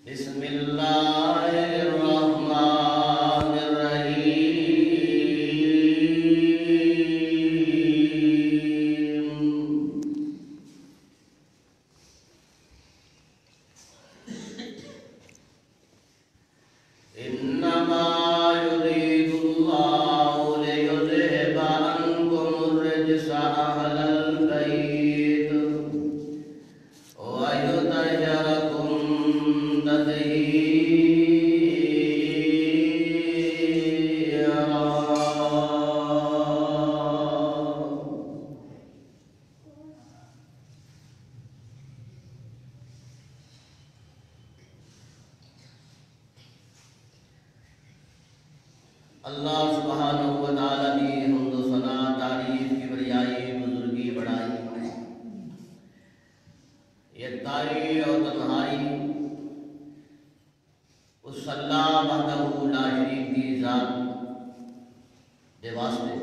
بسم اللہ الرحمن الرحیم انما یرید اللہ لیذہب عنکم الرجس اہل البیت ویطہرکم تطہیرا۔ اللہ سبحانہ و تعالیٰ کی حمد و ثنا، تعریف کی بڑائی، بزرگی بڑائی، یکتائی اور تنہائی اس اللہ وحدہ لا شریک کی ذات دے واسطے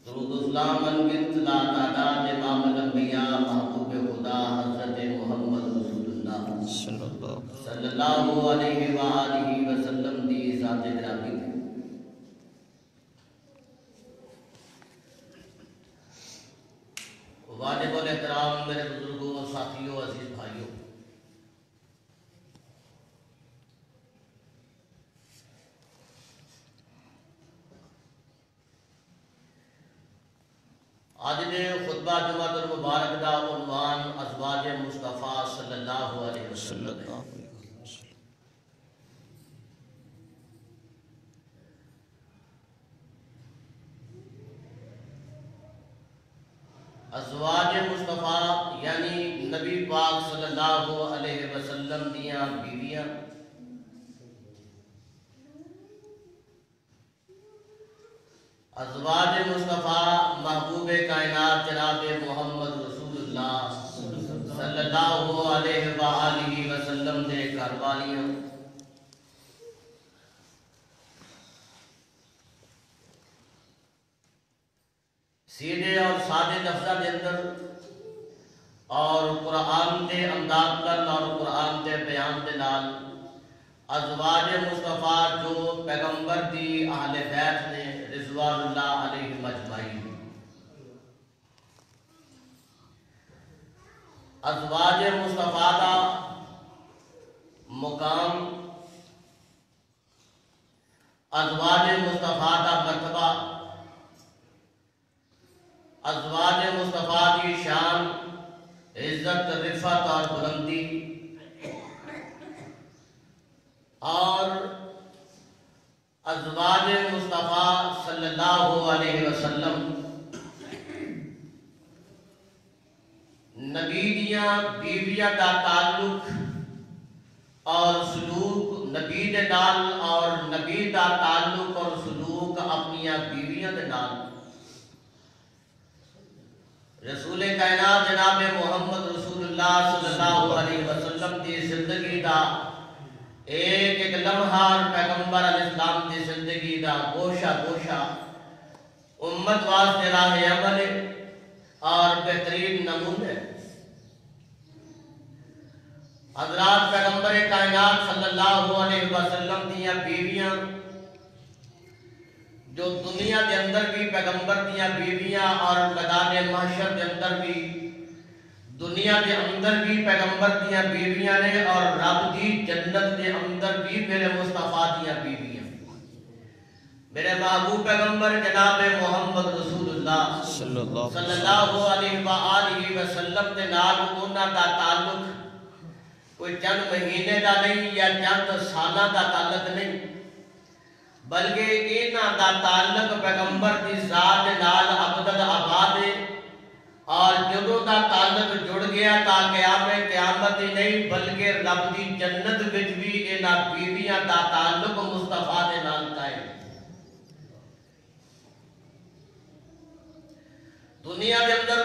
درود و سلام انگت لا تعداد امام الانبیاء محبوب خدا حضرت محمد رسول اللہ صلی اللہ علیہ وآلہ وسلم دی ذات گرامی ہے۔ واجب الاحترام میرے بزرگوں، ساتھیوں، عزیز بھائیوں، آج دے خطبہ جمعۃ المبارک دا عنوان ازواج مصطفیٰ صلی اللہ علیہ وسلم ہے۔ ازواج مصطفیٰ یعنی نبی پاک صلی اللہ علیہ وسلم دیاں بیویاں، ازواج مصطفیٰ محبوب کائنات جناب محمد رسول اللہ صلی اللہ علیہ وآلہ وسلم دے گھر والیاں، سیدھے اور سادے لفظاں دے اندر اور قرآن دے انداز نال اور قرآن دے بیان دے نال ازواج مصطفیٰ جو پیغمبر دی اہل بیت نے رضوان اللہ علیہم اجمعین، ازواج مصطفیٰ دا مقام، ازواج مصطفیٰ دا مرتبہ، ازواج مصطفیٰ کی شان، عزت، رفعت اور بلندی، اور ازواج مصطفیٰ صلی اللہ علیہ وسلم نبی دیاں بیویاں دا تعلق اور سلوک نبی دے نال اور نبی دا تعلق اور سلوک اپنیاں بیویاں دے نال رسول کائنات جناب محمد رسول اللہ صلی اللہ علیہ وسلم دی زندگی دا ایک ایک لمحہ پیغمبر علیہ السلام دی زندگی دا گوشہ گوشہ امت واسطے راہ عمل اور بہترین نمونے۔ حضرات پیغمبر کائنات صلی اللہ علیہ وسلم دیاں بیویاں جو دنیا دے اندر بھی پیغمبر دیاں بیویاں اور میدان محشر دے اندر بھی دنیا دے اندر بھی پیغمبر دیاں بیویاں نے اور رب دی جنت دے اندر بھی میرے مصطفیٰ دیاں بیویاں، میرے محبوب پیغمبر جناب محمد رسول اللہ صلی اللہ علیہ وآلہ وسلم دے نال انہاں دا تعلق کوئی چند مہینے دا نہیں یا چند سالہ دا تعلق نہیں، بلکہ انہاں دا تعلق پیغمبر دی ذات نال ابد آباد ہے، اور جدوں دا تعلق جڑ گیا تا قیامت ہی نہیں بلکہ رب دی جنت وچ بھی انہاں بیویاں دا تعلق مصطفیٰ دے نال قائم۔ دنیا دے اندر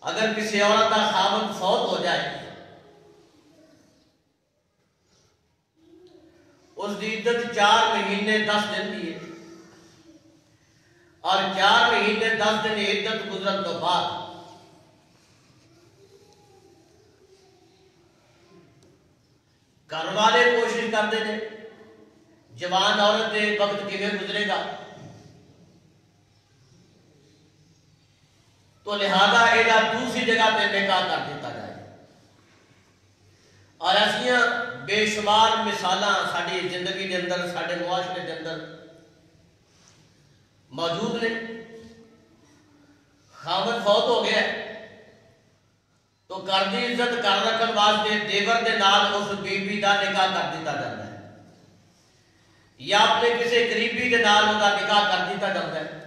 اگر کسی عورت کا خاوند فوت ہو جائے اس دی عدت 4 مہینے 10 دن دی ہے، اور 4 مہینے 10 دن عدت گزرن تو بعد گھر والے کوشش کرتے ہیں جوان عورت دے وقت کیویں گزرے گا، تو لہذا یہ دوسری جگہ پہ نکاح کر دیتا جائے۔ اور ایسا بے شمار مثالاں ساری زندگی کے اندر، سارے معاشرے کے اندر موجود نے۔ خاوند فوت ہو گیا تو گھر کی عزت کر رکھنے واسطے دیور دے نال اس بیوی کا نکاح کر دیتا جاتا ہے، یا اپنے کسی قریبی کے نال اس کا نکاح کر دیتا جاتا ہے۔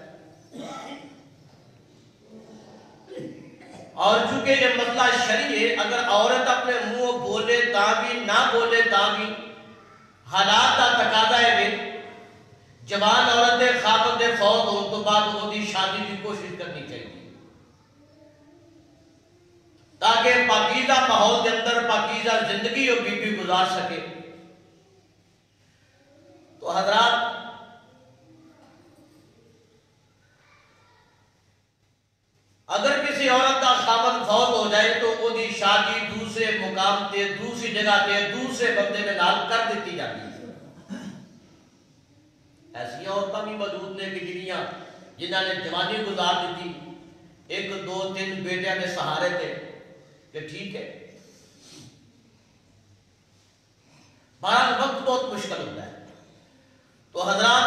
اور چونکہ یہ مسئلہ شرعی ہے، اگر عورت اپنے منہ بولے تا بھی نہ بولے تا بھی حالات کا تقاضا ہے، جوان عورت دے خاوند دے فوت ہونے تو بعد وہ دی شادی کی کوشش کرنی چاہیے، تاکہ پاکیزہ ماحول کے اندر پاکیزہ زندگی اور بیوی گزار سکے۔ تو حضرات، اگر کسی عورت کا خاوند فوت ہو جائے تو وہ دی شادی دوسرے مقام تے، دوسری جگہ تے، دوسرے بندے کے نال کر دیتی جاتی ہے۔ ایسی عورتیں بھی موجود نے کہ جنہاں نے جوانی گزار دیتی، ایک دو تین بیٹیاں کے سہارے تھے کہ ٹھیک ہے، بہرحال وقت بہت مشکل ہوتا ہے۔ تو حضرات،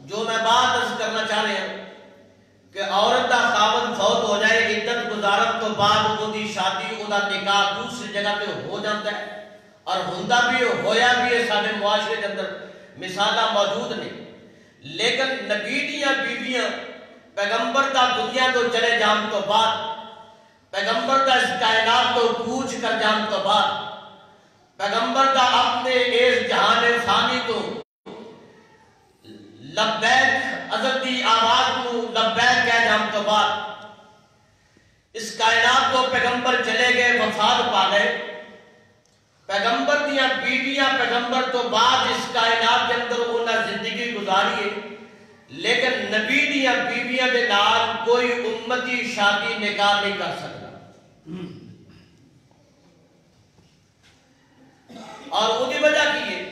جو میں بات عرض کرنا چاہ رہے ہیں کہ عورت کا خاوند فوت ہو جائے، عدت گزارن تو بعد وہ دی شادی، وہ دا نکاح دوسری جگہ پہ ہو جاتا ہے، اور ہوندا بھی ہویا بھی ہے، سارے معاشرے کے اندر مثالاں موجود نے۔ لیکن نبی دیاں بیویاں پیغمبر دا دنیا تو چلے جان تو بعد، پیغمبر دا اس کائنات تو کوچ کر جان تو بعد، پیغمبر دا اپنے اس جہان فانی تو لبیک حضرت دی آواز کو لبیک کہہ جان تو بعد، اس کائنات کو پیغمبر چلے گئے، وفات پا گئے۔ پیغمبر دیاں بیویاں پیغمبر تو بعد اس کائنات کے اندر انہاں زندگی گزاری ہے، لیکن نبی دیاں بیویاں دے نال کوئی امتی شادی نکاح نہیں کر سکتا۔ اور وہ دی وجہ کی ہے،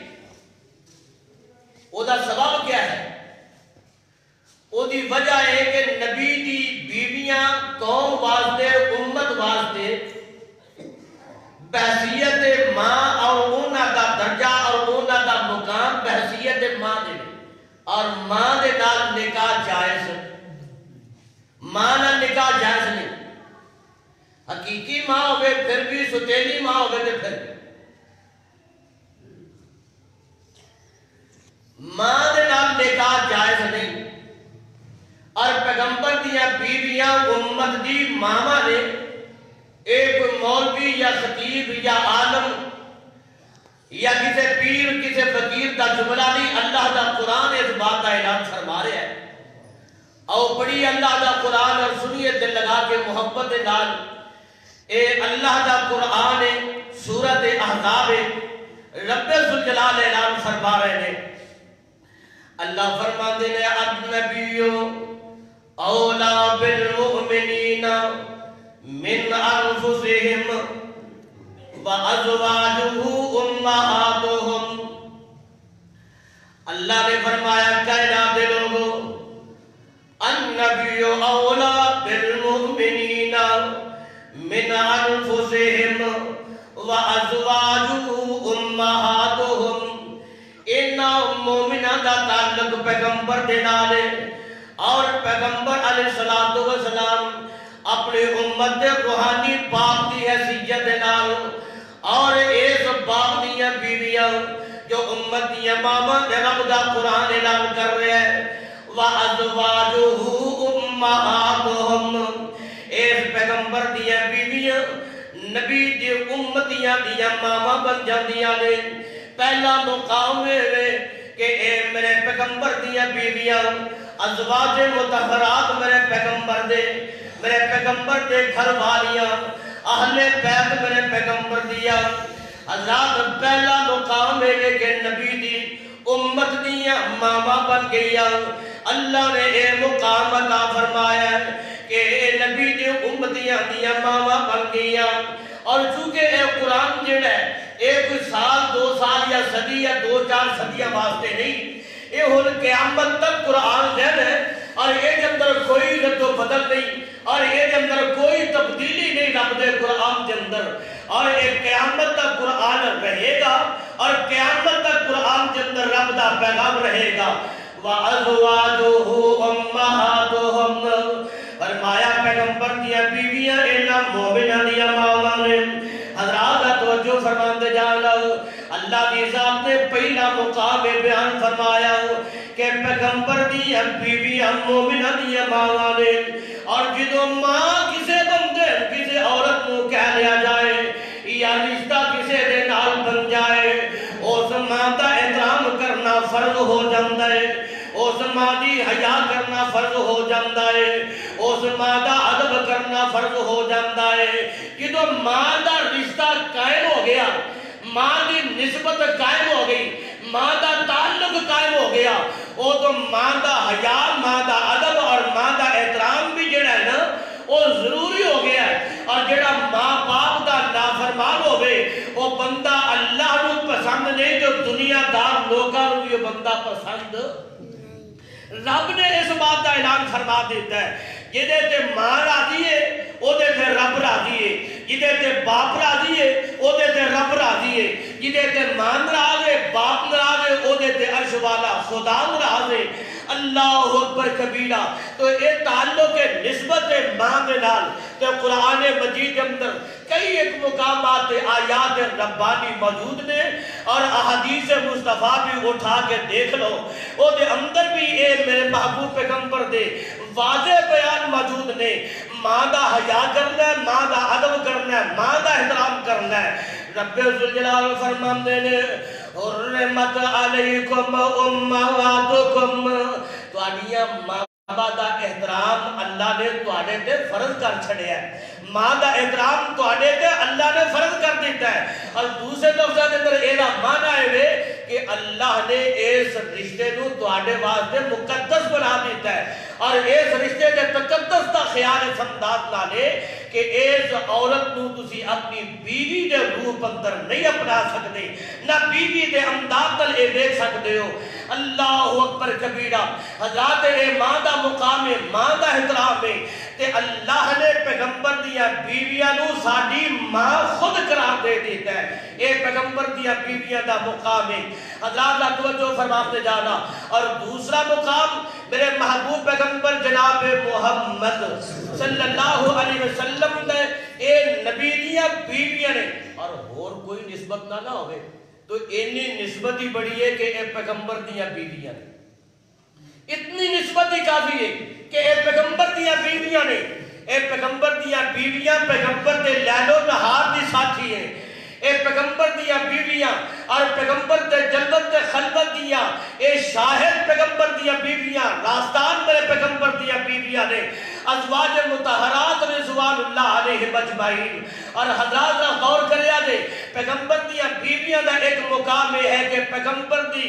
وہ دا سبب کیا ہے؟ وہ دی وجہ ہے کہ نبی دی بیویاں قوم واسطے، امت واسطے بحثیت ماں اور انہاں دا درجہ اور انہاں دا مقام بحثیت ماں دے، اور ماں دے نال نکاح جائز، ماں نال نکاح جائز نہیں۔ حقیقی ماں ہوئے پھر بھی، ستیلی ماں ہوئے تو پھر بھی ماں دے نال نکاح جائز نہیں۔ اور پیغمبر دیاں بیویاں امت دی ماما نے، ایک مولوی یا خطیب یا عالم یا کسی پیر کسی فقیر دا جملہ نہیں، اللہ دا قرآن اس بات کا اعلان فرما رہا ہے۔ اور بڑی اللہ دا قرآن اور سنیے دل لگا کے محبت نال، اے اللہ دا قرآن سورت احزاب رب ذوالجلال اعلان فرما رہے ہیں۔ اللہ فرماتے ہیں النبیو اولا بالمؤمنین من انفسہم وازواجہ امہاتہم۔ اللہ نے فرمایا کائنات دے لوگوں، النبی اولا بالمؤمنین من انفسہم وازواجہ امہاتہم۔ انہاں مومنہ دا تعلق پیغمبر دے نال ہے، اور پیغمبر علیہ السلام اپنے امت دے روحانی باپ دی حیثیت دے نال، اور اس باپ دیاں بیویاں جو امت دیاں ماما دے رب دا قرآن اعلان کر رہے ہیں، وَأَزْوَاجُهُ أُمَّهَاتُهُمْ، اس پیغمبر دیاں بیویاں نبی دی امتیاں دیاں ماما بن جاندیاں نے۔ پہلا مقام ہے کہ اے میرے پیغمبر دیاں بیویاں، ازواج مطہرات میرے پیغمبر دے گھر والیاں، اہل بیت میرے پیغمبر دیا حضرات۔ پہلا مقام ہے کہ نبی دی امت دیاں ماما بن گیا۔ اللہ نے اے مقام عطا فرمایا کہ اے نبی دی امتیاں دیاں ماما بن گیا۔ اور چونکہ اے قرآن جڑا ہے ایک سال 2-4 صدیاں واسطے نہیں، یہ ہن قیامت تک قرآن رہنا ہے اور یہ اندر کوئی رد و بدل نہیں اور یہ اندر کوئی تبدیلی نہیں رب دے قرآن کے اندر، اور یہ قیامت تک قرآن رہے گا اور قیامت تک قرآن کے اندر رب دا پیغام رہے گا۔ وَأَزْوَاجُهُ أُمَّهَاتُهُمْ، فرمایا پیغمبر دیا بیویاں اینا مومنہ دیا ماما نے۔ حضرات توجہ فرماندے جانا، اللہ کی ذات نے پہلا مقام بیان فرمایا کہ پیغمبر دیا بیویاں مومنہ دیا ماما نے، اور جدو ماں کسے بندے کسے عورت کو کہہ لیا جائے یا رشتہ کسے دے نال بن جائے، اس ماں دا احترام کرنا فرض ہو جاندہ ہے، اس ماں دی حیا کرنا فرض ہو جاندہ ہے، اس ماں دا ادب کرنا فرض ہو جاندہ ہے۔ جدو ماں دا رشتہ قائم ہو گیا، ماں دی نسبت قائم ہو گئی، ماں دا تعلق قائم ہو گیا، وہ تو ماں دا حیا، ماں دا ادب اور ماں دا احترام بھی جڑا ہے نا وہ ضروری ہو گیا ہے۔ اور جڑا ماں باپ دا نافرمان ہوئے وہ بندہ اللہ نو پسند نہیں، جو دنیا دار لوگاں نو بھی بندہ پسند۔ رب نے اس بات کا اعلان فرما دیتا ہے جدے تے ماں راضی ہے او دے تے رب راضی ہے، جدے تے باپ راضی ہے او دے تے رب راضی ہے، جدے تے ماں ناراض ہے باپ ناراض ہے او دے تے عرش والا خدا ناراض ہے۔ اللہ اکبر کبیرہ۔ تو یہ تعلق نسبت ماں دے نال تو قرآن مجید کے اندر کئی ایک مقامات آیات ربانی موجود نے، اور احادیث مصطفیٰ بھی اٹھا کے دیکھ لو، وہ دے اندر بھی اے میرے محبوب پیغمبر دے واضح بیان موجود نے۔ ماں دا حیا کرنا ہے، ماں دا ادب کرنا ہے، ماں دا احترام کرنا ہے۔ رب ذوالجلال فرماندے نے حرمت علیکم امہاتکم، تواڈیاں ماں باپ دا احترام اللہ نے تواڈے تے فرض کر چھڑیا ہے، ماں دا احترام تواڈے تے اللہ نے فرض کر دیتا ہے۔ اور دوسرے لفظاں دے اندر اے دا معنی ہے کہ اللہ نے اس رشتے نو تواڈے واسطے مقدس بنا دیتا ہے، اور اس رشتے دے تقدس دا خیال اس انداز نال ہے کہ اس عورت نو تسی اپنی بیوی دے روپ اندر نہیں اپنا سکتے، نہ بیوی دے انداز نال اے دیکھ سکتے ہو۔ اللہ اکبر کبیرہ۔ حضرات اے ماں دا مقام ہے، ماں دا احترام ہے، تے اللہ نے پیغمبر دیا بیویاں نو ساڈی ماں خود قرار دے دیتا ہے، اے پیغمبر دیا بیویاں دا مقام ہے۔ حضرات توجہ فرماتے جانا۔ اور دوسرا مقام میرے محبوب پیغمبر جناب محمد صلی اللہ علیہ وسلم نے اے نبی دیا بیویاں نے، اور کوئی نسبت نہ ہوئے تو اینی نسبت ہی بڑی ہے کہ اے پیغمبر دیا بیویاں نے، اتنی نسبت ہی کافی ہے کہ اے پیغمبر دیا بیویاں نے، اے پیغمبر دیا بیویاں پیغمبر دے لیل و نہار دی ساتھی ہیں، اے پیغمبر دیا بیویاں اور پیغمبر دے جنت دے خلوت دیا اے شاہد پیغمبر دیا بیویاں، راستان میرے پیغمبر دیا بیویاں نے، ازواج مطہرات رضوان اللہ علیہ اجمعین۔ اور حضرات نے غور کریا دے پیغمبر دیا بیویاں دا ایک مقام ہے کہ پیغمبر دی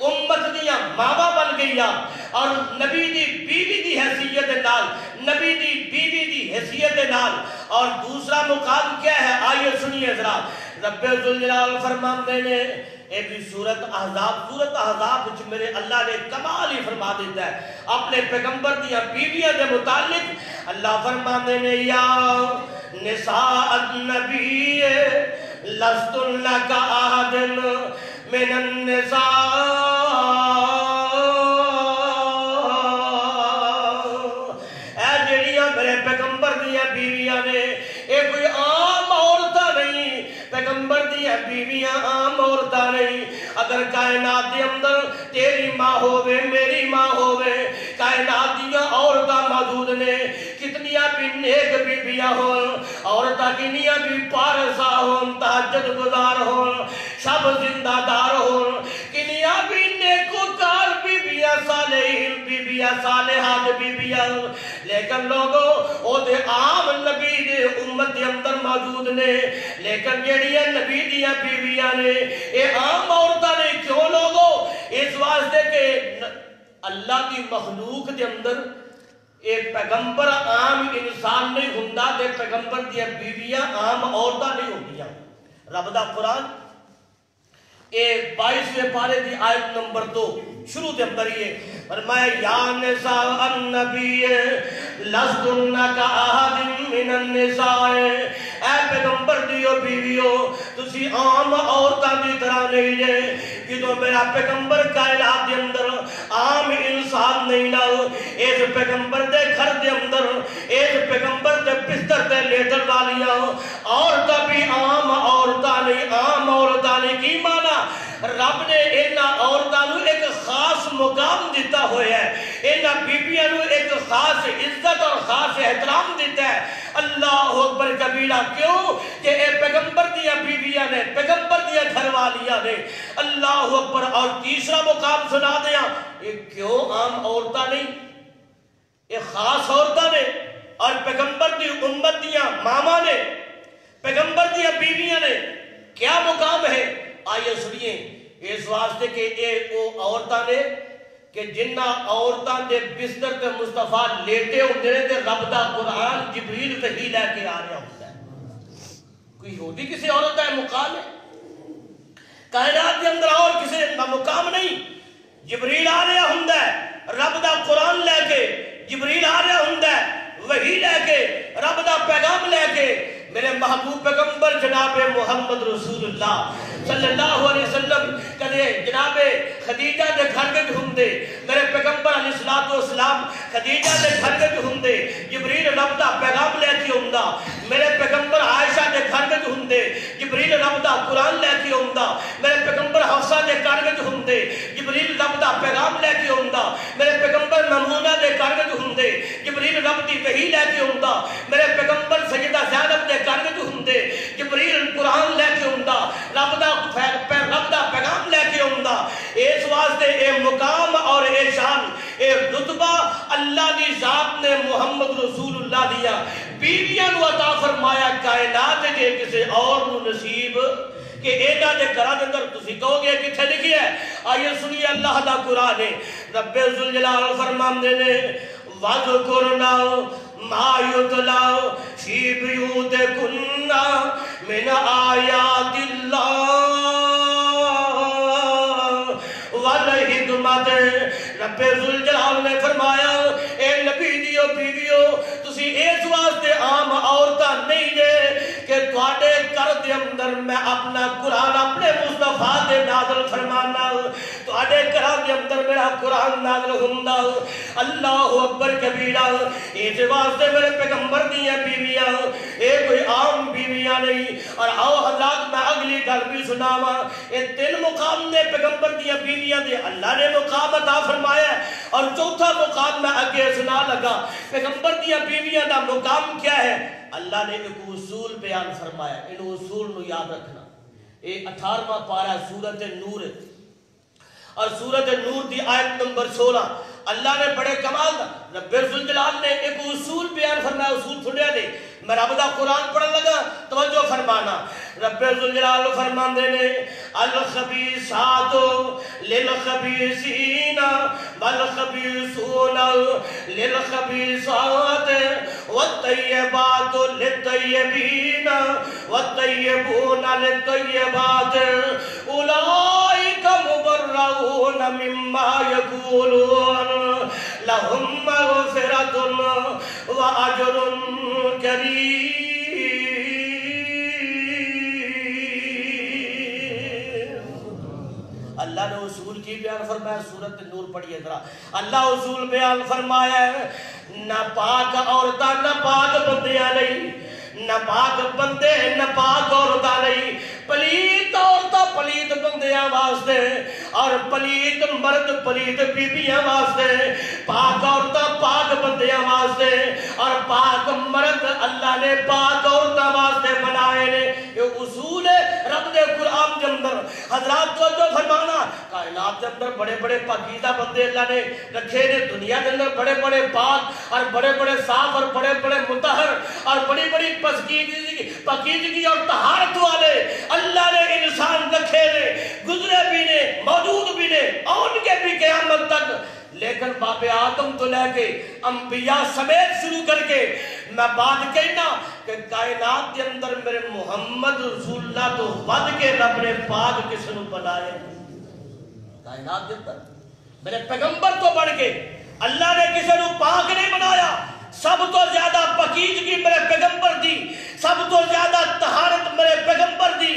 امت دیا ماما بن گیا، اور نبی دی بیوی دی حیثیت نال، نبی دی بیوی دی حیثیت نال۔ اور دوسرا مقام کیا ہے آئیے سنیے ذرا، رب ذوالجلال فرماندے نے اے بھی سورت احزاب وچ میرے اللہ نے کمال ہی فرما دیتا ہے اپنے پیغمبر دیا بیویاں دے متعلق۔ اللہ فرماندے نے یا نساء النبی لستن کأحد من النساء، اے جڑیاں میرے پیغمبر دیا بیویاں نے، اے کوئی عام عورتاں نہیں، پیغمبر دیا بیویاں عام عورتاں نہیں۔ اگر کائنات دے اندر تیری ماں ہوئے میری ماں ہوئے، کائنات دیا عورتاں موجود نے، کتنیاں بھی نیک بیویاں ہون، عورتاں کنیاں بھی پارسا ہون، تہجد گزار ہون، شب زندہ دار ہون، کنیاں بھی نیکوکار بیویاں، صالحین بیویاں، صالحات بیویاں، لیکن لوگوں او دے عام نبی دے امت دے اندر موجود نے، لیکن جڑیاں نبی دیا بیویاں نے اے عام عورتاں نے۔ کیوں لوگوں؟ اس واسطے کہ اللہ کی مخلوق دے اندر اے پیغمبر عام انسان نہیں ہوندا تے پیغمبر دیا بیویاں عام عورتاں نہیں ہوندیاں۔ رب دا قرآن اے 22ویں پارے دی آیت نمبر 2 شروع دے اندر یہ فرمایا یا نساء النبی لستن کاحد من النساء، اے پیغمبر دیو بیویو تسی عام عورتاں دی طرح نہیں جے، کیوں میرا پیغمبر کائنات دے اندر عام انسان نہیں نا، اس پیغمبر دے گھر دے اندر اس پیغمبر دے بستر تے لیٹن والیاں عورتاں بھی عام عورتاں نہیں، عام عورتاں نہیں کی مانا رب نے اینا عورتاں نو ایک خاص مقام دیتا ہویا ہے، اینا بیبیاں نو ایک خاص عزت اور خاص احترام دیتا ہے۔ اللہ اکبر کبیرہ، کیوں کہ اے پیغمبر دیا بیبیاں نے، پیغمبر دیا گھر والیاں نے، اللہ اکبر۔ اور تیسرا مقام سنا دیا، یہ کیوں عام عورتاں نہیں، یہ خاص عورتاں نے، اور پیغمبر دی امت دیا ماما نے، پیغمبر دیا بیویاں نے کیا مقام ہے؟ آئیے سنیے، اس واسطے کہ اے وہ عورتاں نے کہ جنہ عورتاں دے بستر تے مصطفیٰ لیٹے ہوندے نے تے رب دا قرآن جبریل وحی لے کے آ رہا ہوتا ہے۔ کوئی ہوتی کسی عورت کا مقام ہے؟ کائنات کے اندر اور کسی کا مقام نہیں، جبریل آ رہا ہوتا ہے رب دا قرآن لے کے، جبریل آ رہا ہوتا ہے وحی لے کے، رب دا پیغام لے کے۔ میرے محبوب پیغمبر جناب محمد رسول اللہ صلی اللہ علیہ وسلم کدے جناب خدیجہ دے گھر کے بھی ہوندے، میرے پیغمبر علیہ السلام خدیجہ دے گھر کے بھی ہوندے، جبریل رب دا پیغام لے کے ہوندا، میرے پیغمبر عائشہ دے گھر کے بھی ہوندے، جبریل رب دا قرآن لے کے ہوندا، میرے پیغمبر حفصہ دے گھر کے بھی ہوندے، جبریل رب دا پیغام لے کے ہوندا، میرے پیغمبر ممونہ دے گھر کے بھی ہوندے، جبریل رب دی وحی لے کے ہوندا، میرے پیغمبر سیدہ زینب دے گھر کے بھی ہوندے، جبریل قرآن لے کے ہوندا، رب دا پیغام لے کے ہوندا۔ اس واسطے اے مقام اور اے شان اے رتبہ اللہ دی ذات نے محمد رسول اللہ دیا بیویاں نو عطا فرمایا، کائنات دے کسی اور نو نصیب کہ اینا دے گھراں دے اندر تسی کہو گے کتھے لکھی ہے؟ آئیے سنیے اللہ دا قرآن ہے، رب ذوالجلال فرماندے نے وَذْكُرْنَا مَا يُتْلَى فِي بُيُوتِكُنَّ مِنْ آيَاتِ اللَّهِ وَالْحِكْمَةِ۔ رب ذوالجلال نے فرمایا اے نبی دیو بیویو تسی اس واسطے عام عورتاں نہیں جے کہ تواڈے گھر دے اندر میں اپنا قرآن اپنے مصطفیٰ دے نازل فرمانا، تواڈے گھر دے اندر میرا قرآن نازل ہوندا۔ اللہ اکبر کبیرہ، اس واسطے میرے پیغمبر دیاں بیویاں اے کوئی عام بیویاں نہیں۔ اور آؤ حضرات میں اگلی گل بھی سناواں، یہ 3 مقام نے پیغمبر دیاں بیویاں دے اللہ نے مقام عطا فرمایا ہے۔ اور چوتھا مقام میں آگے سنا لگا، پیغمبر دیاں بیویاں دا مقام کیا ہے؟ اللہ نے ایک اصول بیان فرمایا، ان اصول نو یاد رکھنا۔ یہ 18واں پارہ سورت نور، اور سورت نور دی آیت نمبر 16 اللہ نے بڑے کمال دا رب ذوالجلال نے ایک اصول بیان فرمایا۔ اصول سنیا دے، میں رب دا قرآن پڑھن لگا توجہ فرمانا۔ رب ذوالجلال فرماندے نے الخبیثات للخبیثین والخبیثون للخبیثات والطیبات للطیبین والطیبون للطیبات اولئک مبرؤون مما یقولون لهم مغفرۃ واجر کریم۔ اللہ نے اصول کی بیان فرمایا، سورت نور پڑھیے ذرا، اللہ اصول بیان فرمایا ہے، نہ پاک عورتاں نہ پاک بندیاں نہیں، نہ پاک بندے نہ پاک عورتاں نہیں، پلیت عورتاں پلیت بندیاں واسطے، اور پلیت مرد پلیت بیبیاں واسطے، پاک عورتاں پاک بندیاں واسطے، اور پاک مرد اللہ نے پاک عورتاں واسطے بنائے نے۔ یہ اصول ہے رب دے قرآن کے اندر۔ حضرات توجہ فرمانا، کائنات کے اندر بڑے بڑے پاکیزہ بندے اللہ نے رکھے نے، دنیا کے اندر بڑے بڑے پاک اور بڑے بڑے صاف اور بڑے بڑے مطہر اور بڑی بڑی پاکیزگی اور طہارت والے اللہ نے انسان رکھے نے، گزرے بھی نے، موجود بھی نے، اور ان کے بھی قیامت تک۔ لیکن باپ آدم تو لے کے انبیاء سمیت شروع کر کے میں بات کہنا کہ کائنات کے اندر میرے محمد رسول اللہ تو ود کے رب نے پاک کس نے بنائے؟ کائنات کے اندر میرے پیغمبر تو بڑھ کے اللہ نے کسی نے پاک نہیں بنایا. سب تو زیادہ پاکیزگی میرے پیغمبر دی, سب تو زیادہ طہارت میرے پیغمبر دی.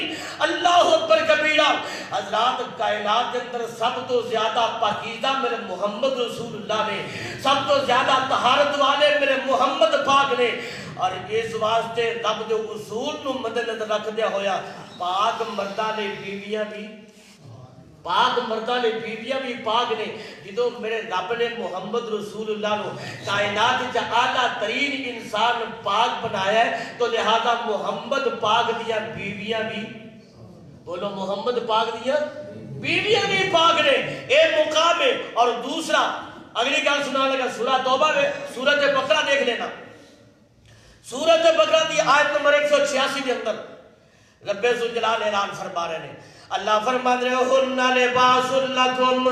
اللہ اکبر کبیرہ. حضرات کائنات کے اندر سب تو زیادہ پاکیزہ میرے محمد رسول اللہ نے, سب تو زیادہ طہارت والے میرے محمد پاک نے. اور اس واسطے رب دے اصول نو مد نظر رکھ دیا ہویا پاک مردہ نے بیویاں بھی پاک مردہ نے بیویاں بھی پاک نے. جدو میرے رب نے محمد رسول اللہ نو کائنات چا اعلیٰ ترین انسان پاک بنایا ہے تو لہذا محمد پاک دیا بیویاں بھی, بولو محمد پاک دیا بیویاں بھی پاک نے. ایک مقام ہے. اور دوسرا اگلی گل سنا لگا سورہ توبہ میں سورۃ بقرہ دیکھ لینا. سورۃ بقرہ دی آیت نمبر 186 کے اندر رب ذوالجلال اعلان فرما رہے ہیں. اللہ فرما رہے ہن لباس لکم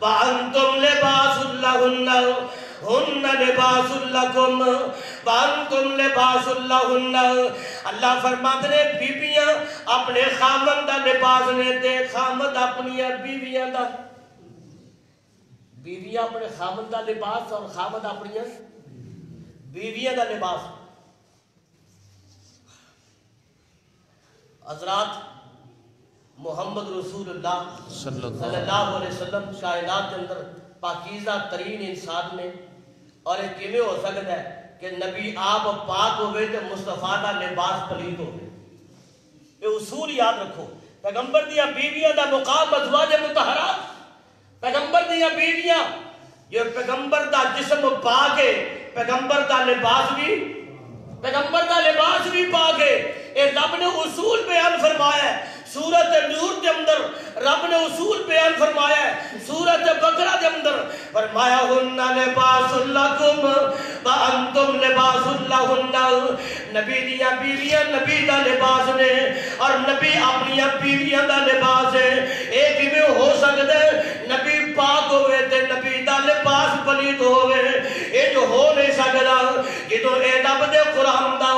وانتم لباس لہن, ہن لباس لکم وانتم لباس لہن. اللہ فرما رہے بیویاں اپنے خامن دا لباس نے تے خامد اپنی بیویاں دا, بیویاں اپنے خامن دا لباس اور خامد اپنی بیویاں دا لباس. حضرات محمد رسول اللہ صلی اللہ علیہ وسلم کائنات کے اندر پاکیزہ ترین انسان نے, اور یہ کیویں ہو سکتا ہے کہ نبی آپ پاک ہوئے تو مصطفیٰ دا لباس پلید ہوئے؟ یہ اصول یاد رکھو. پیغمبر دیا بیویاں دا مقام ازواج مطہرات, پیغمبر دیا بیویاں, یہ پیغمبر دا جسم پاک ہے, پیغمبر دا لباس بھی پاک ہے. اے رب نے اصول بیان فرمایا ہے. سورۃ نور کے اندر رب نے اصول بیان فرمایا ہے. سورۃ بقرہ کے اندر فرمایا ہن لباس لکم وانتم لباس لہن. نبی دیا بیویاں نبی دا لباس نے اور نبی اپنی بیویاں دا لباس ہے. ایک کیویں ہو سکتا ہے نبی پاک ہوئے تے نبی دا لباس پلید ہوئے؟ یہ جو ہو نہیں سکتا. جدو اے رب دے قرآن دا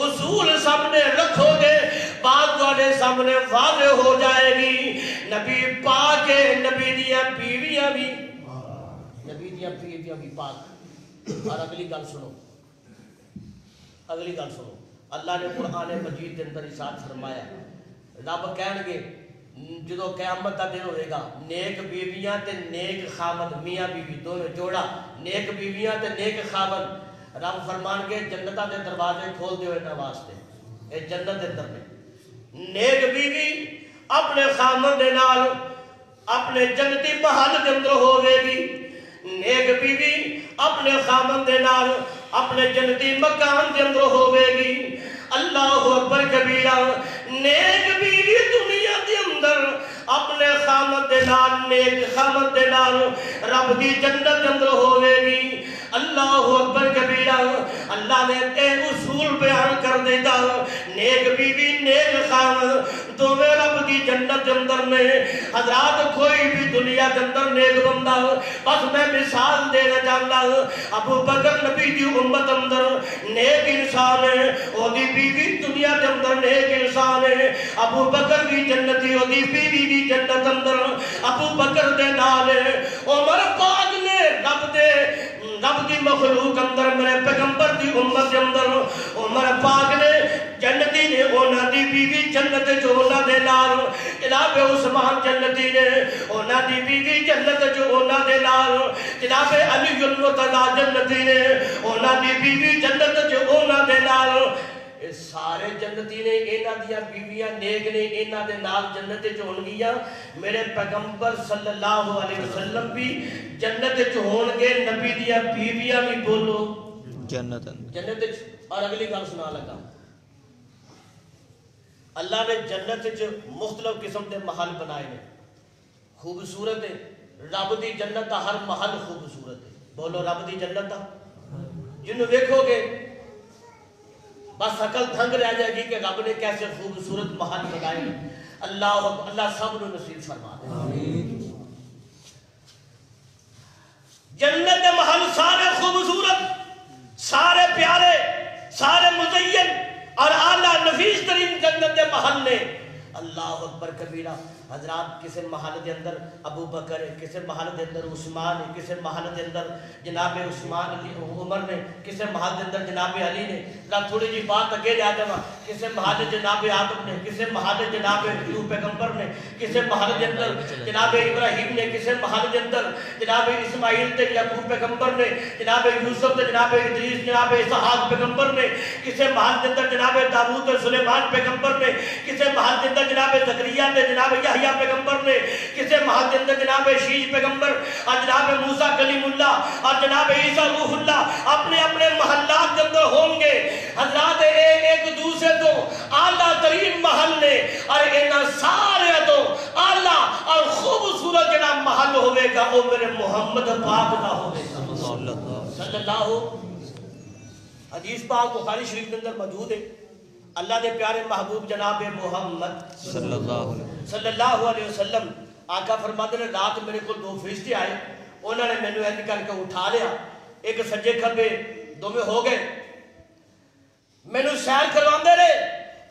اصول سامنے رکھو گے بات تواڈے سامنے واضح ہو جائے گی. نبی پاک ہے, نبی دیا بیویاں بھی پاک. اور اگلی گل سنو, اگلی گل سنو. اللہ نے قرآن مجید کے اندر ارشاد فرمایا رب کہن گے جدو قیامت کا دن ہوئے گا نیک بیویاں تے نیک خامد, میاں بیوی دونوں جوڑا, نیک بیویاں تے نیک خامد. رب فرمان کے جنتاں دے دروازے کھول دیو انہاں واسطے. اے جنت دے اندر نے نیک بیوی اپنے خامد دے نال اپنے جنتی محل دے اندر ہوے گی. نیک بیوی اپنے خامد دے نال اپنے جنتی مکان دے اندر ہوے گی. اللہ اکبر کبیرہ. نیک بیوی دنیا دے اندر اپنے خامد دے نال نیک خامد دے نال رب دی جنت دے اندر ہوے گی. اللہ اکبر کبیرہ. اللہ نے اے اصول بیان کر دیتا نیک بیوی نیک خامد دونوں رب دی جنت اندر نے. حضرات کوئی بھی دنیا کے اندر نیک بندہ, بس میں مثال دینا چاہتا ہوں. ابو بکر نبی دی امت اندر نیک انسان ہے, او دی بیوی دنیا کے اندر نیک انسان ہے. ابو بکر دی جنتی, او دی بیوی دی جنت اندر ابو بکر دے نال ہے. عمر پاک نے رب دی مخلوق اندر میرے پیغمبر دی امت کے اندر عمر پاک نے جنتی نے اونا دی بیوی جنت جو اونا دے نال. جناب عثمان جنتی نے اونا دی بیوی جنت جو اونا دے نال. جناب علی المرتضیٰ جنتی نے اونا دی بیوی جنت جو اونا دے نال. سارے جنتی نے اینا دیا بیویاں نیک نے اینا دے نال جنت جو ہون گیا. میرے پیغمبر صلی اللہ علیہ وسلم بھی جنت جو ہون گے, نبی دیا بیویاں بھی بولو جنت. اور اگلی گل سنا لگا اللہ نے جنت جو مختلف قسم دے محل بنائے نے, خوبصورت ہے. رب دی جنت دا ہر محل خوبصورت ہے. بولو رب دی جنت دا جنہوں دیکھو گے بس عقل دھنگ رہ جائے گی کہ رب نے کیسے خوبصورت محل بنائے. اللہ سب کو نصیب فرما دے. جنت کے محل سارے خوبصورت, سارے پیارے, سارے مزین اور اعلیٰ نفیس ترین جنت دے محل نے. اللہ اکبر کبیرہ. حضرات کسے محل دے اندر ابو بکر ہے, کسے محل دے اندر عثمان ہے, کسے محل دے اندر جناب عثمان علی عمر نے, کسے محل دے اندر جناب علی نے. تھوڑی جی بات اگے جا جاواں. کسے محل جناب آدم نے, کسے محل جناب یوسف پیغمبر نے, کسے محل دے اندر جناب ابراہیم نے, کسے محل دے اندر جناب اسماعیل تے یعقوب پیغمبر نے, جناب یوسف تے جناب ادریس جناب اسحاق پیغمبر نے, کسے محل دے اندر جناب داؤد تے سلیمان پیغمبر نے, کسے محل دے اندر جناب زکریا تے جناب یحییٰ پیغمبر نے, کسے محل دے اندر جناب شیش پیغمبر اور جناب موسیٰ کلیم اللہ اور جناب عیسیٰ روح اللہ اپنے اپنے محلات کے اندر ہوں گے. حضرات ایک دوسرے تو اعلیٰ ترین محل نے اور انہاں سارے تو اعلیٰ اور خوبصورت جناب محل ہوئے گا وہ میرے محمد پاک دا ہوئے گا صلی اللہ. حدیث پاک بخاری شریف کے اندر موجود ہے. اللہ دے پیارے محبوب جناب محمد صلی اللہ علیہ وسلم آقا فرماتے ہیں رات میرے کو 2 فرشتے آئے, انہوں نے میں نے کر کے اٹھا لیا, ایک سجے کھبے دوویں ہو گئے, میں نے سیر کرواندے رہے.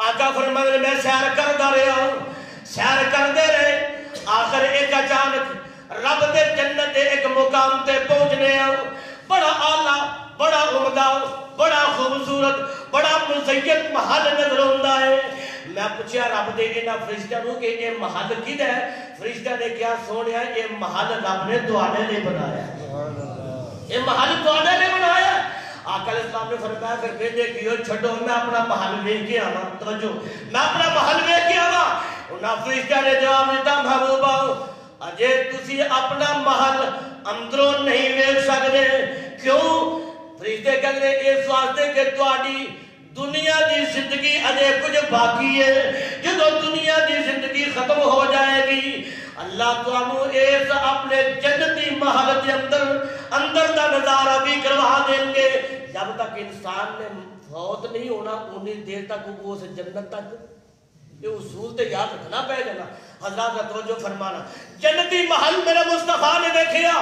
آقا فرماتے ہیں میں سیر کردا رہا ہوں, سیر کردے رہے. آخر ایک اچانک رب دے جنت دے ایک مقام تے پہنچنے آؤ, بڑا اعلیٰ بڑا عمدہ بڑا خوبصورت بڑا مزین محل نظر ہوندا ہے. میں پوچھیا رب دے انہاں فرشتیاں نوں کہ یہ محل کدھر ہے؟ فرشتیاں نے کیا سونیا یہ محل رب نے تواڈے لئی بنایا ہے, یہ محل تواڈے لئی بنایا ہے. آقا علیہ السلام نے فرمایا پھر بھیجے کیوں چھڈو میں اپنا محل ویکھ کے آواں. توجہ, میں اپنا محل ویکھ کے آواں. انہاں فرشتیاں نے جواب دیتا محبوبا اجے تسی اپنا محل اندروں نہیں ویکھ سکدے. کیوں؟ فرشتے کہتے ہیں اس واسطے کہ تواڈی دنیا دی زندگی اجے کچھ باقی ہے. جدو دنیا دی زندگی ختم ہو جائے گی اللہ تانوں اس اپنے جنتی محل کے اندر دا نظارہ بھی کروا دیں گے. جب تک انسان نے فوت نہیں ہونا انی دیر تک وہ اس جنت تک یہ اصول تے یاد رکھنا پہ جانا. حضرات کا توجہ فرمانا, جنتی محل میرے مصطفیٰ نے دیکھیا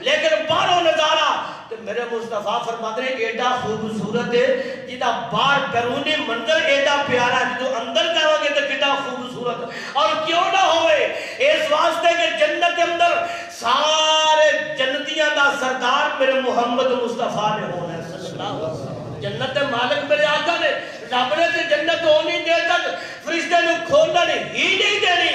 لیکن باہروں نظارہ کہ میرے مصطفیٰ فرماتے ہیں ایڈا خوبصورت ہے جیدہ باہر بیرونی منظر ایڈا پیارا ہے, جو اندر جاؤ گے تو کتنا خوبصورت. اور کیوں نہ ہوئے اس واسطے کہ جنت کے اندر سارے جنتیاں دا سردار میرے محمد مصطفیٰ نے ہونا ہے صلی اللہ علیہ وسلم. جنت مالک میرے آقا نے رب نے تے جنت ہونی دیر تک فرشتے نے کھولنا ہی نہیں دینی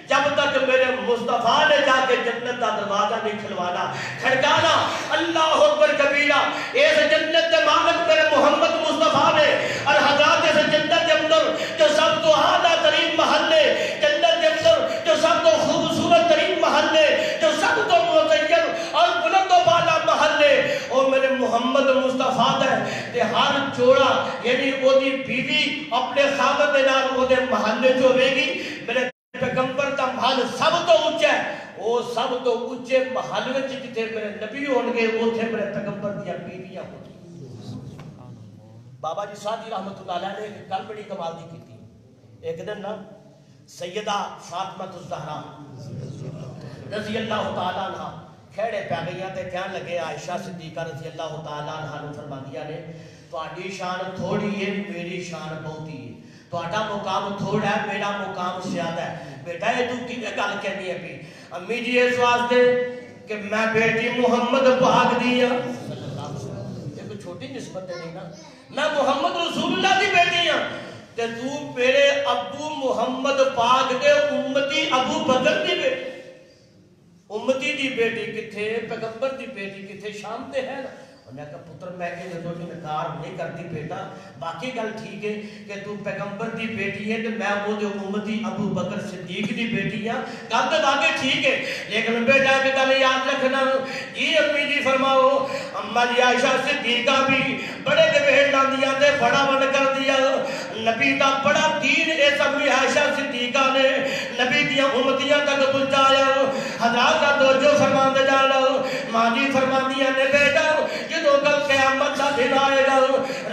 جب تک میرے مصطفیٰ نے جا کے جنت کا دروازہ نہیں کھلوانا کھڑکانا. اللہ اکبر کبیرہ. اس جنت کے مالک میرے محمد مصطفیٰ نے اور حضرات اس جنت کے اندر جو سب تو اعلیٰ ترین محل ہے, جنت کے اندر جو سب تو خوبصورت ترین محل ہے, جو سب تو مزین اور بلند و بالا محل ہے وہ میرے محمد مصطفیٰ ہے. تے ہر جوڑا یعنی وہ دی بیوی اپنے خاوند دے نال وہ دے محلے جو ہوے گی. میرے پیغمبر دا محل سب تو اونچا ہے, وہ سب تو اونچے محل وچ جتھے میرے نبی ہون گے اوتھے میرے پیغمبر دیاں بیویاں ہون گی. بابا جی سادی رحمت اللہ علیہ نے ایک گل بڑی کمال دی کیتی. ایک دن نا سیدہ فاطمہ الزہرا رضی اللہ تعالی عنہ کھڑے پہ گئیاں تے کہن لگے عائشہ صدیقہ رضی اللہ تعالی عنہ نے فرمایا نے تہاڈی شان تھوڑی ہے میری شان بہتی ہے, تہاڈا مقام تھوڑا ہے میرا مقام زیادہ ہے. بیٹا یہ تو کی گل کہنی ہے پی امی جی اس واسطے کہ میں بیٹی محمد پاک دی ہاں صلی اللہ علیہ وسلم. یہ کوئی چھوٹی نسبت نہیں نا, میں محمد رسول اللہ دی بیٹی ہاں تے تو میرے ابو محمد پاک دے امتی ابو بکر دی بیٹی. امتی دی بیٹی کتھے, پیغمبر دی بیٹی کتھے, شام تے ہے نا. میں کہا پتر میں کہ تو انکار نہیں کرتی بیٹا, باقی گل ٹھیک ہے کہ تو پیغمبر دی بیٹی ہے تو میں وہ جو امتی ابو بکر صدیق دی بیٹی ہے, گل تو باقی ٹھیک ہے. لیکن بیٹا کہ گل یاد رکھنا جی امی جی فرماؤ اما جی عائشہ صدیقہ بھی بڑے دبیڑ لاندیاں تے بڑا ون کر دیا. نبی دا بڑا دین اس امی عائشہ صدیقہ نے نبی دیاں امتیاں تک پہنچایا. حضرات کا توجہ فرما دے جانا ماں جی فرماندیاں نے بیٹا جدو کل قیامت کا دن آئے گا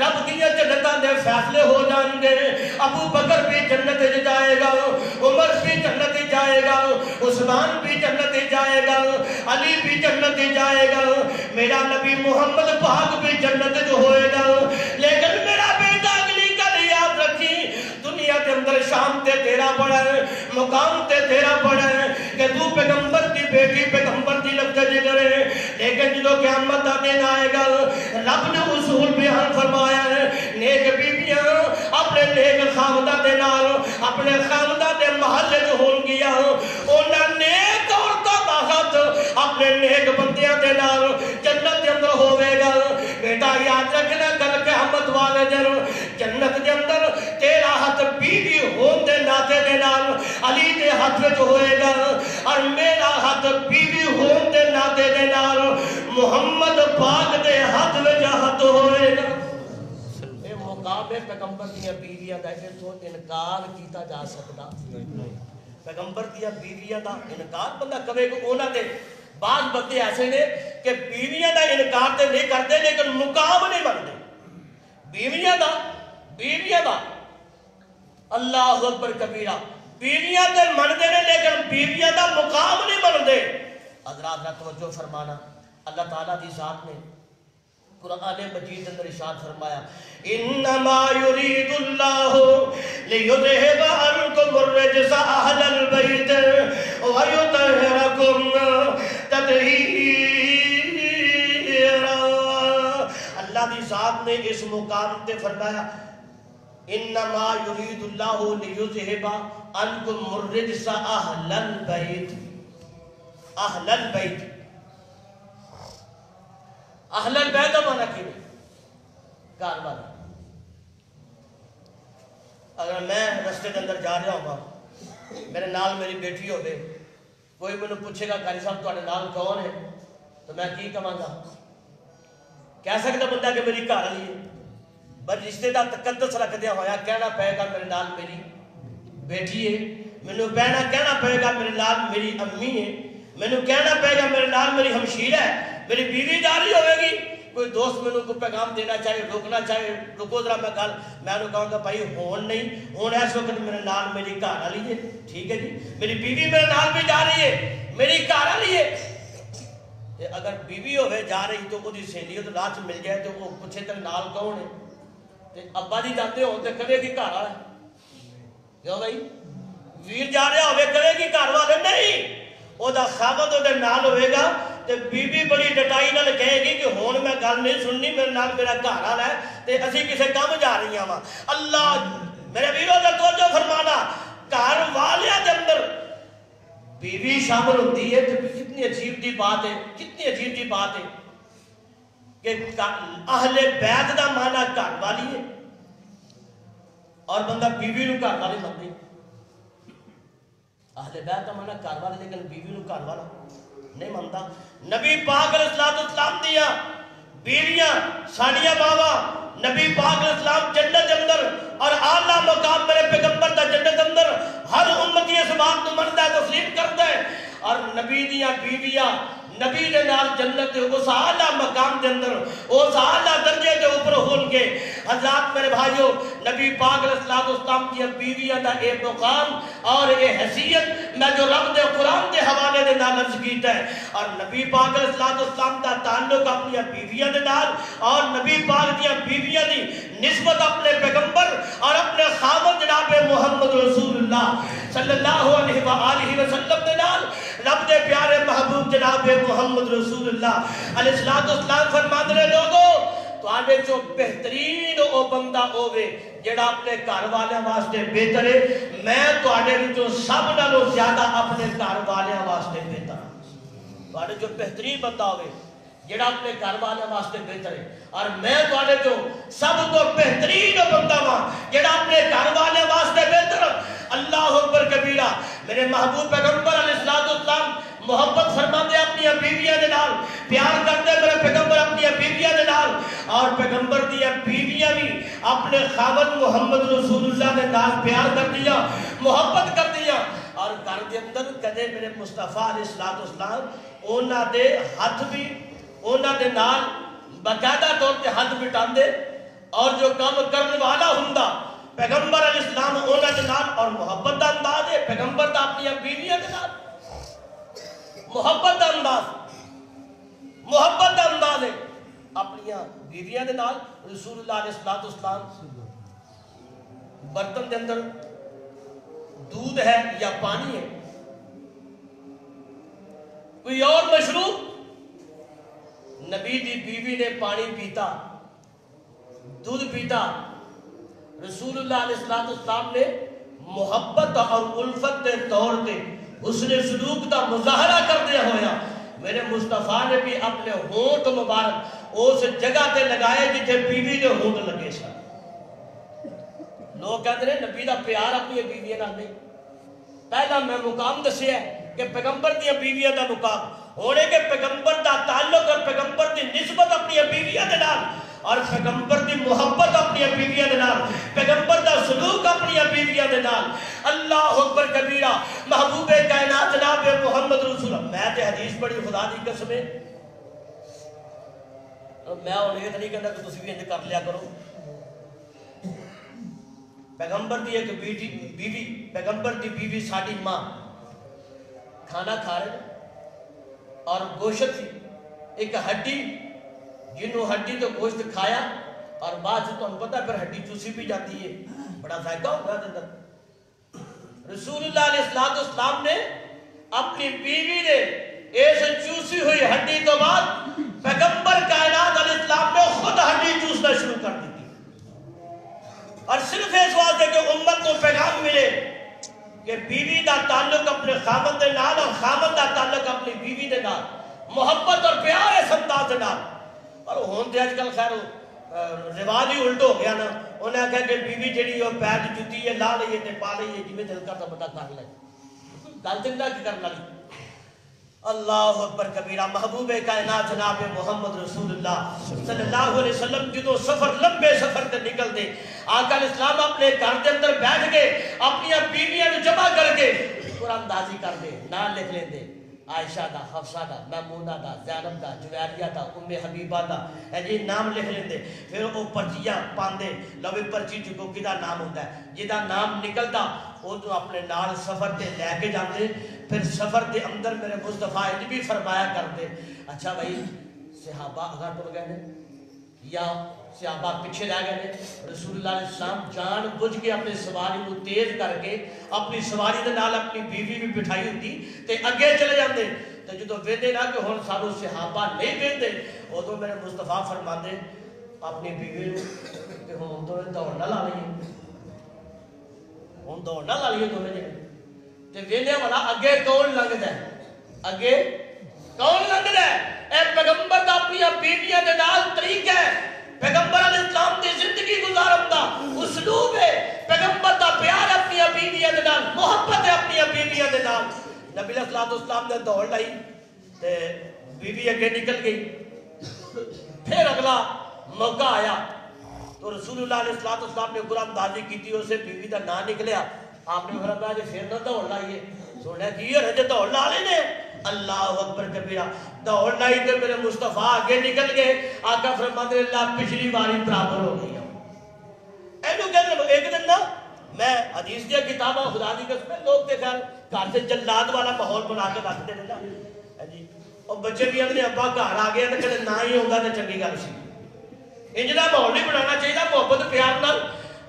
رب دیاں جنتاں دے فیصلے ہو جائیں گے. ابو بکر بھی جنت جائے گا, عمر بھی جنت جائے گا, عثمان بھی جنت جائے گا, علی بھی جنت جائے گا, میرا نبی محمد پاک بھی جنت جو ہوئے گا. لیکن میرا شام تے تیرا بڑا ہے، مقام تے تیرا بڑا ہے کہ تو پیغمبر دی بیٹی پیغمبر دی لفظ جگر ہے، لیکن جدو قیامت دا دن آئے گا رب نے اصول بیان فرمایا ہے نیک بیبیاں اپنے نیک خامدہ دے نال اپنے خامدہ دے محلے جو ہون گیا انہاں نیک عورتاں دا ہاتھ اپنے نیک بندیاں دے نال جنت دے اندر ہوئے گا۔ بیٹا یاد رکھنا کل قیامت والے دن جنت دے اندر تیرا ہاتھ بیوی ہون دے ناطے دے نال علی دے ہاتھ وچ ہوئے گا اور میرا ہاتھ بیوی ہون دے ناطے دے نال محمد پاک دے ہاتھ وچ ہاتھ ہوئے گا۔ اے مقام پیغمبر دیاں بیویاں دا تو انکار کیتا جا سکتا؟ پیغمبر دیاں بیویاں دا انکار بندہ کبھی کو انہاں دے بعض بندے ایسے نے کہ بیویاں دا انکار تے نہیں کرتے لیکن مقام نہیں منتے۔ بیویاں دا اللہ اکبر کبیرہ بیویاں تے منتے نے لیکن بیویاں دا مقام نہیں منتے۔ حضرات نے توجہ فرمانا اللہ تعالیٰ دی ذات نے قرآن مجید اندر ارشاد فرمایا انما یرید اللہ لیذہب عنکم الرجس اہل البیت ویطہرکم تطہیرا۔ اللہ دی ذات نے اس مقام تے فرمایا انما یرید اللہ لیذہب عنکم الرجس اہل البیت۔ اہل البیت اہل البیت کا معنی کی گھر والا۔ اگر میں رستے کے اندر جا رہا ہوں میرے نال میری بیٹی ہوگی کوئی مجھے پوچھے گا قاری صاحب تھوڑے نال کون ہے تو میں کی کہاں گا؟ کہہ سکتا بندہ کہ میری گھر والی ہے بس رشتے کا تقدس رکھدیا ہوا کہنا پائے گا میرے نال میری بیٹی ہے، مینوں کہنا پائے گا میرے نال میری امی ہے، مینوں کہنا پائے گا میرے نال میری ہمشیر ہے، میری بیوی جاری ہوئے گی۔ کوئی دوست میں کو پیغام دینا چاہے روکنا چاہے رکو ذرا میں گل میں کہوں گا بھائی ہون نہیں ہون اس وقت میرے نال میری گھر والی ہے، ٹھیک ہے جی میری بیوی میرے نال بھی جا رہی ہے میری گھر والی ہے۔ اگر بیوی ہوئے جا رہی تو وہ سہیلی تو رات مل جائے تو وہ پوچھے تک نال کون ہے ابا جی جاتے ہو تو کہے گی گھر والا کیوں بھائی ویر جا رہا ہوئے کہے گی گھر والے نہیں وہ دا خامد وہ نال ہوئے گا تے بی بی بڑی ڈٹائی نال کہے گی کہ ہون میں گل نہیں سننی میرے نال میرا گھر والا ہے تے اسی کسے کام جا رہی ہیں اللہ میرے ویروں نے توجہ فرمانا گھر والیاں دے اندر بیوی شامل ہوتی ہے تو کتنی عجیب دی بات ہے کتنی عجیب دی بات ہے کہ اہل بیت دا معنی گھر والی ہے اور بندہ بیوی نو گھر والی مانتے اہل بیت دا معنی گھر والا لیکن بیوی نو گھر والا نہیں مانتا۔ نبی پاک علیہ السلام دیا بیویاں ساڑیاں باوا نبی پاک علیہ السلام جنت اندر اور اعلیٰ مقام میرے پیغمبر دا جنت اندر ہر امتی اس بات تو منتا ہے تسلیم کرتا ہے اور نبی دیا بیویاں نبی دے نال جنت اس اعلیٰ مقام دے اندر اس اعلیٰ درجے دے اوپر ہون گے۔ حضرات میرے بھائیو نبی پاک علیہ السلام کی بیویاں دا اے مقام اور اے حیثیت میں جو رب دے قرآن دے حوالے دے نال عرض کیتا ہے اور نبی پاک علیہ السلام دا تعلق اپنی بیویاں دے نال اور نبی پاک دیا بیویاں دی نسبت اپنے پیغمبر اور اپنے خامد جناب محمد رسول اللہ صلی اللہ علیہ وآلہ وسلم دے نال رب دے پیارے محبوب جناب محمد رسول اللہ علیہ السلام فرماندے نے لوگوں تو آنے جو بہترین او بندہ ہوئے جڑا اپنے گھر والے واسطے بہتر ہے میں تو آنے جو سب نالوں زیادہ اپنے گھر والے واسطے بہتر ہوں۔ تو آنے جو بہترین بندہ ہوئے جڑا اپنے گھر والے واسطے بہتر ہے اور میں تو آنے جو سب تو بہترین بندہ ہوں جڑا اپنے گھر والے واسطے بہتر اللہ اکبر کبیرہ۔ میرے محبوب پیغمبر علیہ السلام محبت فرماتے اپنی بیویاں دے نال پیار کرتے میرے پیغمبر اپنی بیویاں دے نال اور پیغمبر دیا بیویاں بھی اپنے خاوند محمد رسول اللہ دے نال پیار کر دیا محبت کر دیا اور گھر دے اندر کدے میرے مصطفیٰ علیہ السلام اونا دے ہاتھ بھی اونا دے نال باقاعدہ طور تے ہاتھ بٹان دے اور جو کام کرنے والا ہوندا پیغمبر علیہ السلام اونا دے نال اور محبت دا انداز ہے پیغمبر دا اپنی بیویاں دے نال محبت دا انداز ہے اپنی بیویاں دے نال رسول اللہ علیہ السلام برتن دے اندر دودھ ہے یا پانی ہے؟ کوئی اور مشروب؟ نبی دی بیوی نے پانی پیتا، دودھ پیتا، رسول اللہ علیہ السلام نے محبت اور الفت کے طور پہ اس نے سلوک کا مظاہرہ کردے ہویا میرے مصطفیٰ نے بھی اپنے ہونٹ مبارک اس جگہ تے لگائے جتھے بیوی دے ہونٹ لگے سن۔ لوگ کہتے ہیں نبی دا پیار اپنی بیویاں نال نہیں۔ پہلا میں مقام دسیا ہے کہ پیغمبر دی بیویاں دا مقام ہونے کے پیغمبر دا تعلق اور پیغمبر دی نسبت اپنی بیویاں دے نال اور پیغمبر دی محبت اپنی بیویاں دے نال، پیغمبر دا سلوک اپنی بیویاں دے نال۔ اللہ اکبر کبیرہ، محبوب کائنات جناب محمد رسول اللہ۔ میں تے حدیث پڑھی خدا دی قسم ہے، میں اور یہ نہیں کہتا کہ تسی بھی انج کر لیا کرو۔ پیغمبر دی ایک بیوی، پیغمبر دی بیوی ساڈی ماں کھانا کھا رہے اور گوشت تھی، ایک ہڈی جنہوں ہڈی تو گوشت کھایا اور بعد سے تمہیں پتہ پھر ہڈی چوسی بھی جاتی ہے، بڑا ذائقہ ہوتا ہے اندر۔ رسول اللہ علیہ السلام نے اپنی بیوی نے ایسے چوسی ہوئی ہڈی تو بعد پیغمبر کائنات علیہ السلام نے خود ہڈی چوسنا شروع کر دی اور صرف اس واسطے کہ امت کو پیغام ملے کہ بیوی دا تعلق اپنے خامد دے نال اور خامد دا تعلق اپنی بیوی دے نال، محبت اور پیار اس انداز دے نال۔ اور ہون تے اج کل خیر رواج ہی الٹ ہو گیا نا، انہیں کہا کہ بیوی جڑی وہ پیر جُتی ہے لا لئیے تے پا لئیے جویں دل کرتا بندہ کر لے، گل تے نہ کرنا لی۔ اللہ اکبر کبیرہ، محبوب کائنات جناب محمد رسول اللہ صلی اللہ علیہ وسلم جدو سفر لمبے سفر تے نکل دے، آقا علیہ السلام اپنے گھر کے اندر بیٹھ کے اپنی بیویاں جمع کر کے قرآن دازی کر دے، نام لکھ لیں دے، عائشہ دا، حفصہ دا، میمونہ دا، زینب دا، جویریہ دا، ام حبیبہ دا، جی نام لکھ لیں دے۔ پھر وہ پرچیاں پاندے، لوے پرچی چکو کدا نام ہوتا ہے، جدا نام نکلتا وہ تو اپنے نال سفر تے لے کے جاندے۔ پھر سفر دے اندر میرے مصطفیٰ نے بھی فرمایا کرتے، اچھا بھائی صحابہ اگر ٹر گئے یا صحابہ پیچھے رہ گئے، رسول اللہ علیہ السلام جان بجھ کے اپنی سواری کو تیز کر کے اپنی سواری دے نال اپنی بیوی بھی بٹھائی ہوتی تے اگے چلے جاندے۔ تو جدو ویندے نا کہ ہن سانو صحابہ نہیں ویندے، ادو میرے مصطفیٰ فرماندے اپنی بیوی کہ ہن تو دوڑ نہ لا لئیے، ہن دوڑ نہ لا لئیے دونوں جنے تے ویندے والا اگے کون لنگدا ہے، اگے کون لنگدا ہے؟ اے پیغمبر دا اپنی بیویاں دے نال طریقہ ہے، پیغمبر علیہ السلام دی زندگی گزارن دا اسلوب ہے، پیغمبر دا پیار اپنی بیویاں دے نال، محبت ہے اپنی بیویاں دے نال۔ نبی علیہ السلام نے دوڑ لائی تے بیوی اگے نکل گئی، پھر اگلا موقع آیا تو رسول اللہ علیہ السلام نے قرآن دازی کی تھی، اسے بیوی دا نام نکلیا، آپ نے فرمایا جی پھر نہ دوڑ لائیے، سنیا کی ہے رجے دوڑ لا لینے۔ اللہ اکبر کبیرہ، دوڑ لائی تے میرے مصطفیٰ آگے نکل گئے، آقا فرماتے اللہ پچھلی باری برابر ہو گئی۔ اینو کہتے ہیں ایک دن نا میں حدیث دیا کتابہ خدا دی قسم لوگ تے خیر گھر سے جلاد والا ماحول بنا کے رکھتے ہیں نا جی، اور بچے بھی اپنے ابا گھر آ گئے تے کہتے نہ ہی ہوگا تے چنگی گل سی، انجنا ماحول نہیں بنانا چاہیے محبت پیار نال۔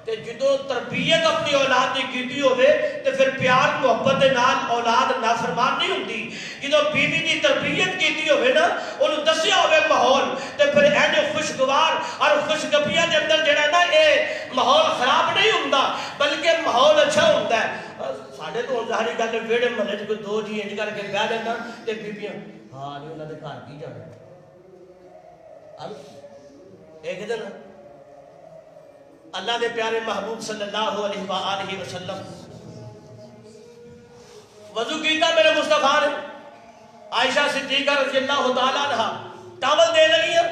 تے جدو تربیت اپنی اولاد دی کیتی ہوئے تے پھر پیار محبت دے نال اولاد نافرمان نہیں ہوندی۔ جدو بیوی دی تربیت کیتی ہوئے نا انہوں دسیا ہوئے ماحول تے پھر اینو خوشگوار اور خوشگپیاں دے اندر جڑا نا اے ماحول خراب نہیں ہوندا بلکہ ماحول اچھا ہوندا ہے۔ ساڈے تو ظاہری گل ویڑے محلے چ کوئی دو جی انج کر کے بیٹھ جاندے تے بیبیاں ہاں نہیں انہاں دے گھر کی جانا۔ اب ایک دن اللہ دے پیارے محبوب صلی اللہ علیہ وآلہ وسلم وضو کیتا میرے مصطفیٰ نے، عائشہ صدیقہ رضی اللہ تعالیٰ عنہ ٹاول دے لگی ہے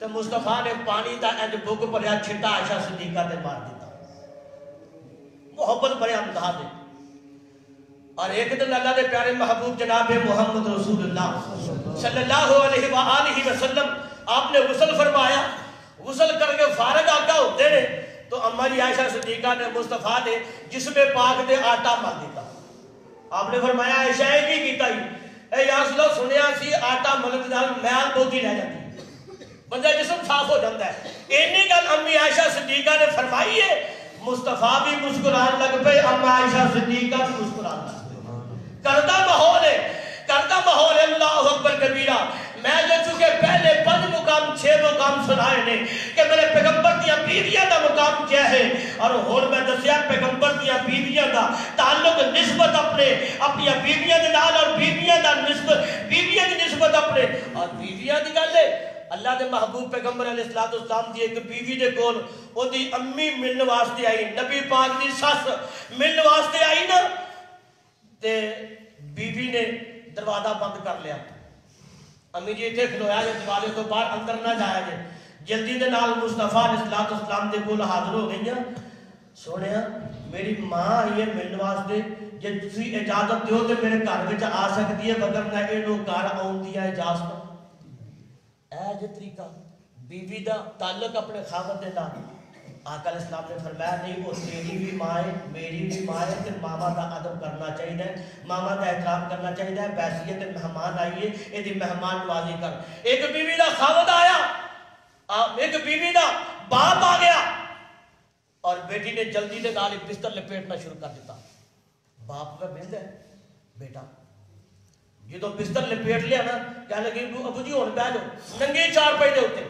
تو مصطفیٰ نے پانی دا انج بھگ پڑیا چھٹا عائشہ صدیقہ تے مار دیتا، محبت بڑے انداز ہے۔ اور ایک دن اللہ دے پیارے محبوب جناب محمد رسول اللہ صلی اللہ علیہ وآلہ وسلم آپ نے غسل فرمایا، غسل کر کے فارغ آقا ہوتے نے تو اماں جی عائشہ صدیقہ نے مصطفیٰ نے جسم پاک دے آٹا مل دیتا۔ آپ نے فرمایا عائشہ کی کیتا ہی اے یا رسول اللہ سنیا سی آٹا ملن نال میل بہتی رہ جاتی، بندہ جسم صاف ہو جاتا ہے۔ اینی گل امی عائشہ صدیقہ نے فرمائی ہے، مصطفیٰ بھی مسکران لگ پہ، اما عائشہ صدیقہ بھی مسکران لگ پہ. کردہ ماحول ہے. اللہ اکبر کبیرہ. میں جو چونکہ پہلے 5 مقام 6 مقام سنائے نے کہ میرے پیغمبر دیا بیویاں دا مقام کیا ہے، اور ہون میں دسیا پیغمبر دیا بیویاں دا تعلق نسبت اپنی بیویاں دے نال، اور بیویاں دی نسبت اپنے اور بیویاں دی گل ہے. اللہ دے محبوب پیغمبر علیہ السلام دی ایک بیوی دے کول او دی امی ملن واسطے آئی، نبی پاک دی سس ملن واسطے آئی نا، تے بیوی نے دروازہ بند کر لیا. امی جی اتنے کھلویا جی دروازے تو باہر اندر نہ جایا جی. جلدی دے نال مصطفیٰ علیہ السلام دے کول حاضر ہو گئی. سونیا میری ماں آئی ہے ملن واسطے، جے تسی اجازت دیو تے میرے گھر وچ آ سکتی ہے، وگرنہ اینو گھر آؤن دی اجازت. اے جے طریقہ بیوی دا تعلق اپنے خاوند دے نال. آقا علیہ السلام نے فرمایا نہیں، وہ تیری بھی ماں ہے میری بھی ماں ہے، تے ماما دا ادب کرنا چاہیے، ماما دا احترام کرنا چاہیے. بحثیت مہمان آئیے یہ دی مہمان نوازی کر. ایک بیوی دا خاوند آیا، ایک بیوی دا باپ آ گیا، اور بیٹی نے جلدی دے نال ایک بستر لپیٹنا شروع کر دیتا. باپ کا بند ہے بیٹا جدو بستر لپیٹ لیا نا، کہنے لگی ابو جی ہون بہ جاؤ ننگی چارپائی دے اوتے.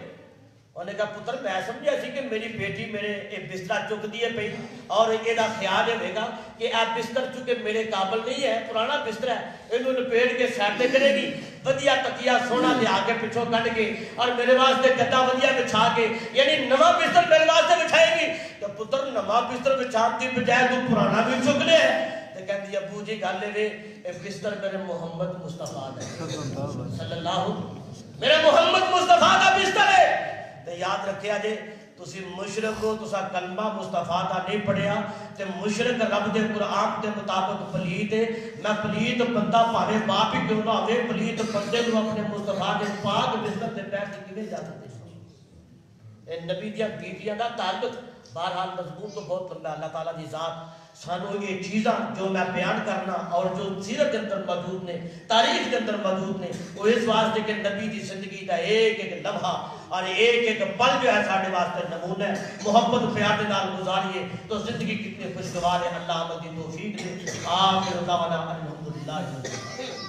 انہوں نے کہا پتر میں سمجھا سی کہ میری بیٹی میرے ایک بستر چک دیے پئی، اور یہ خیال ہوئے گا کہ آپ بستر چکے میرے قابل نہیں ہے، پرانا بستر ہے، انہوں نے لپیٹ کے سائڈ تے کرے گی، ودیا تکیا سونا لیا کے پچھوں کٹ کے اور میرے واسطے گدا ودیا بچھا کے، یعنی نواں بستر میرے واسطے بچھائے گی. تو پتر نواں بستر بچھان دی بجائے تو پرانا بھی چک لے ہے. تو کہتی ابو جی گل اے بستر میرے محمد مصطفیٰ دا صلی اللہ، میرے محمد مصطفیٰ دا بستر ہے. یاد رکھیا جے تسی مشرک ہو، تسا کلمہ مصطفیٰ دا نہیں پڑھیا تے مشرک رب دے قرآن دے مطابق پلیت ہے. میں پلیت بندہ پاوے باپ ہی کیوں نہ ہوئے، پلیت بندے کو اپنے مصطفیٰ دے پاک بستر تے بیٹھ کے کیویں اجازت دے؟ اے نبی دیا بیویاں دا تعلق بہرحال مضمون تو بہت لمبا. اللہ تعالیٰ دی ذات سانو یہ چیزاں جو میں بیان کرنا اور جو سیرت کے اندر موجود نے، تاریخ کے اندر موجود نے، وہ اس واسطے کہ نبی دی زندگی کا ایک ایک لمحہ اور ایک ایک پل جو ہے ساڑھے واسطے نمونہ ہے. محبت پیار دے نال گزاریے تو زندگی کتنے خوشگوار ہے. اللہ آمد دی توفیق دے. آخر دعوانا الحمدللہ.